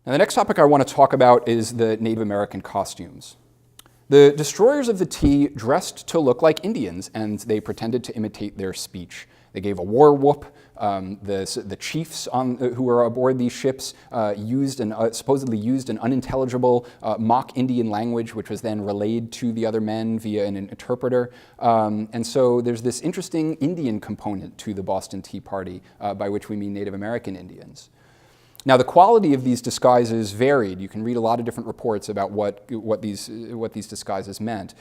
Now, the next topic I want to talk about is the Native American costumes. The destroyers of the tea dressed to look like Indians, and they pretended to imitate their speech. They gave a war whoop. The chiefs who were aboard these ships supposedly used an unintelligible mock Indian language, which was then relayed to the other men via an interpreter. And so there's this interesting Indian component to the Boston Tea Party, by which we mean Native American Indians. Now, the quality of these disguises varied. You can read a lot of different reports about what these disguises meant.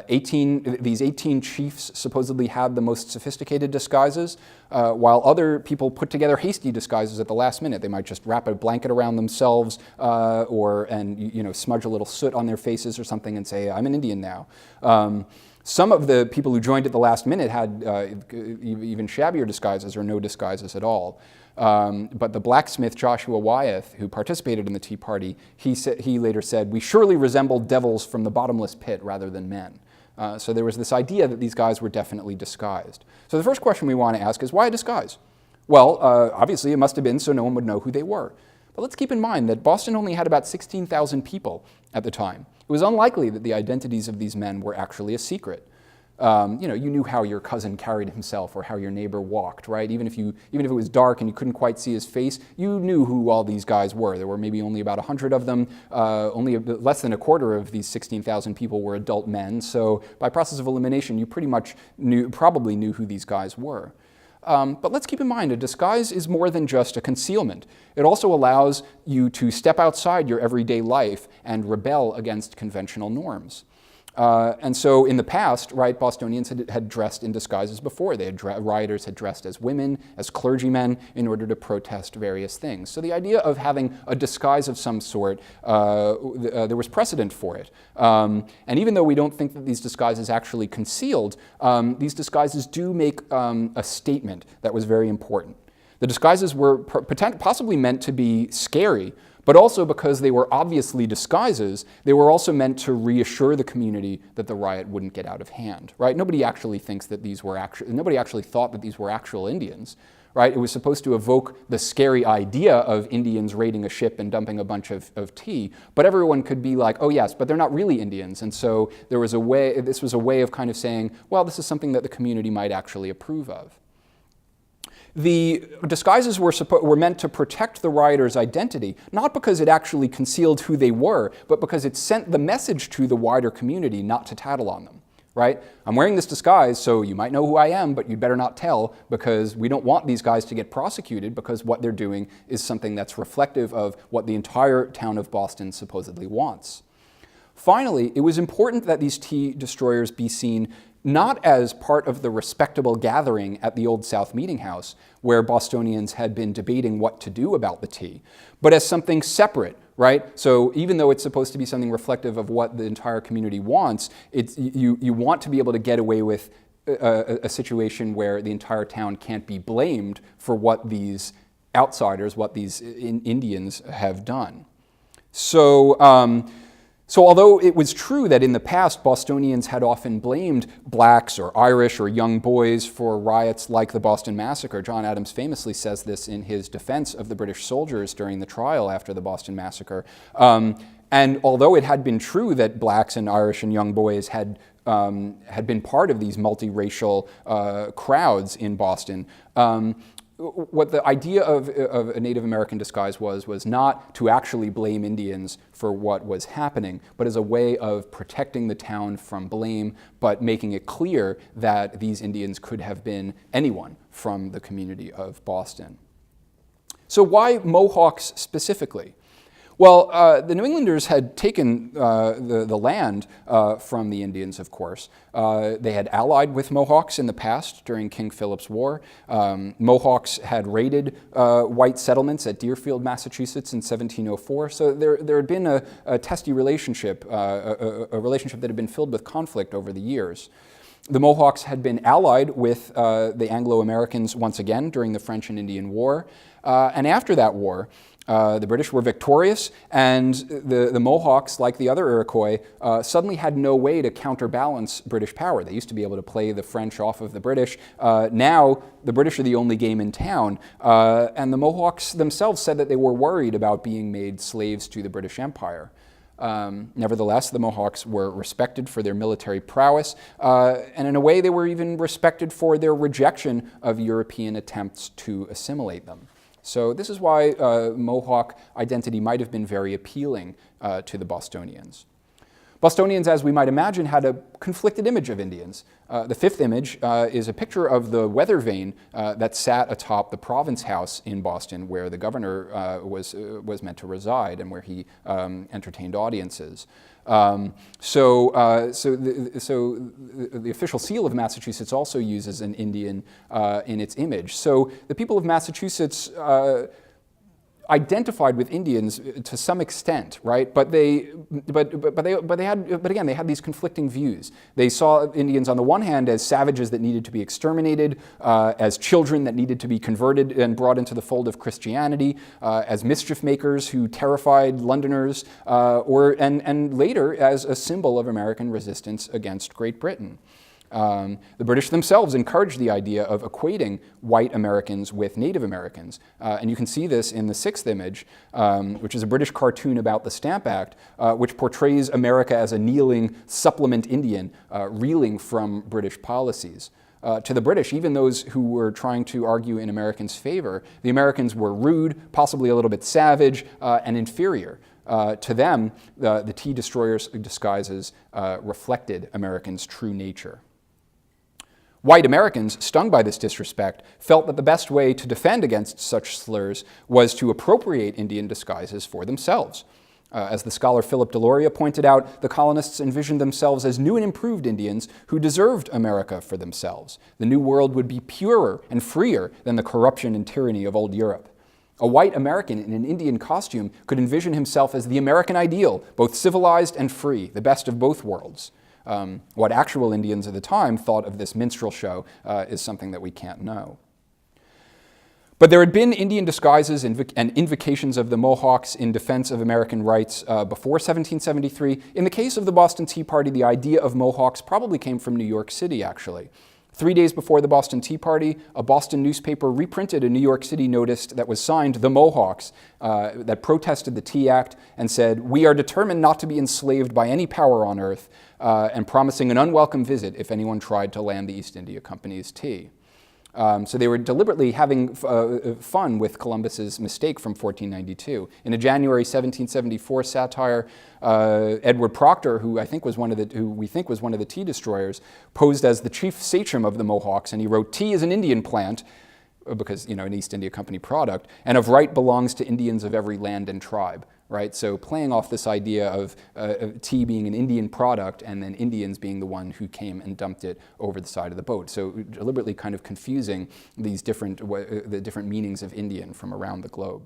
These 18 chiefs supposedly had the most sophisticated disguises, while other people put together hasty disguises at the last minute. They might just wrap a blanket around themselves and smudge a little soot on their faces or something and say, "I'm an Indian now." Some of the people who joined at the last minute had even shabbier disguises or no disguises at all. But the blacksmith Joshua Wyeth, who participated in the Tea Party, he later said, "We surely resembled devils from the bottomless pit rather than men." So there was this idea that these guys were definitely disguised. So the first question we want to ask is, why a disguise? Well, obviously it must have been so no one would know who they were. But let's keep in mind that Boston only had about 16,000 people at the time. It was unlikely that the identities of these men were actually a secret. You knew how your cousin carried himself or how your neighbor walked, right? Even if it was dark and you couldn't quite see his face, you knew who all these guys were. There were maybe only about 100 of them. Only less than a quarter of these 16,000 people were adult men. So by process of elimination, you pretty much probably knew who these guys were. But let's keep in mind, a disguise is more than just a concealment. It also allows you to step outside your everyday life and rebel against conventional norms. And so in the past, right, Bostonians had dressed in disguises before. Rioters had dressed as women, as clergymen, in order to protest various things. So the idea of having a disguise of some sort, there was precedent for it. And even though we don't think that these disguises actually concealed, these disguises do make a statement that was very important. The disguises were possibly meant to be scary, but also because they were obviously disguises, they were also meant to reassure the community that the riot wouldn't get out of hand, right? Nobody actually thought that these were actual Indians, right? It was supposed to evoke the scary idea of Indians raiding a ship and dumping a bunch of tea, but everyone could be like, oh yes, but they're not really Indians. And so this was a way of kind of saying, well, this is something that the community might actually approve of. The disguises were meant to protect the rioters' identity, not because it actually concealed who they were, but because it sent the message to the wider community not to tattle on them, right? I'm wearing this disguise, so you might know who I am, but you'd better not tell, because we don't want these guys to get prosecuted, because what they're doing is something that's reflective of what the entire town of Boston supposedly wants. Finally, it was important that these tea destroyers be seen not as part of the respectable gathering at the Old South Meeting House, where Bostonians had been debating what to do about the tea, but as something separate, right? So even though it's supposed to be something reflective of what the entire community wants, you want to be able to get away with a situation where the entire town can't be blamed for what these outsiders, what these Indians have done. So although it was true that in the past Bostonians had often blamed blacks or Irish or young boys for riots like the Boston Massacre, John Adams famously says this in his defense of the British soldiers during the trial after the Boston Massacre. And although it had been true that blacks and Irish and young boys had been part of these multiracial crowds in Boston, what the idea of a Native American disguise was not to actually blame Indians for what was happening, but as a way of protecting the town from blame, but making it clear that these Indians could have been anyone from the community of Boston. So why Mohawks specifically? Well, the New Englanders had taken the land from the Indians, of course. They had allied with Mohawks in the past during King Philip's War. Mohawks had raided white settlements at Deerfield, Massachusetts in 1704. So there had been a testy relationship, a relationship that had been filled with conflict over the years. The Mohawks had been allied with the Anglo-Americans once again during the French and Indian War. And after that war, the British were victorious, and the Mohawks, like the other Iroquois, suddenly had no way to counterbalance British power. They used to be able to play the French off of the British. Now, the British are the only game in town, and the Mohawks themselves said that they were worried about being made slaves to the British Empire. Nevertheless, the Mohawks were respected for their military prowess, and in a way they were even respected for their rejection of European attempts to assimilate them. So this is why Mohawk identity might have been very appealing to the Bostonians. Bostonians, as we might imagine, had a conflicted image of Indians. The fifth image is a picture of the weather vane that sat atop the Province House in Boston, where the governor was meant to reside and where he entertained audiences. So the official seal of Massachusetts also uses an Indian in its image. So the people of Massachusetts identified with Indians to some extent, right? But again, they had these conflicting views. They saw Indians on the one hand as savages that needed to be exterminated, as children that needed to be converted and brought into the fold of Christianity, as mischief makers who terrified Londoners, and later as a symbol of American resistance against Great Britain. The British themselves encouraged the idea of equating white Americans with Native Americans. And you can see this in the sixth image, which is a British cartoon about the Stamp Act, which portrays America as a kneeling supplement Indian, reeling from British policies. To the British, even those who were trying to argue in Americans' favor, the Americans were rude, possibly a little bit savage, and inferior. To them, the tea destroyers' disguises reflected Americans' true nature. White Americans, stung by this disrespect, felt that the best way to defend against such slurs was to appropriate Indian disguises for themselves. As the scholar Philip Deloria pointed out, the colonists envisioned themselves as new and improved Indians who deserved America for themselves. The New World would be purer and freer than the corruption and tyranny of old Europe. A white American in an Indian costume could envision himself as the American ideal, both civilized and free, the best of both worlds. What actual Indians at the time thought of this minstrel show is something that we can't know. But there had been Indian disguises and invocations of the Mohawks in defense of American rights before 1773. In the case of the Boston Tea Party, the idea of Mohawks probably came from New York City, actually. 3 days before the Boston Tea Party, a Boston newspaper reprinted a New York City notice that was signed The Mohawks that protested the Tea Act and said, "We are determined not to be enslaved by any power on earth," and promising an unwelcome visit if anyone tried to land the East India Company's tea. So they were deliberately having fun with Columbus's mistake from 1492. In a January 1774 satire, Edward Proctor, who we think was one of the tea destroyers, posed as the chief sachem of the Mohawks, and he wrote, "Tea is an Indian plant," because, an East India Company product, "and of right belongs to Indians of every land and tribe," right? So playing off this idea of tea being an Indian product and then Indians being the one who came and dumped it over the side of the boat. So deliberately kind of confusing these the different meanings of Indian from around the globe.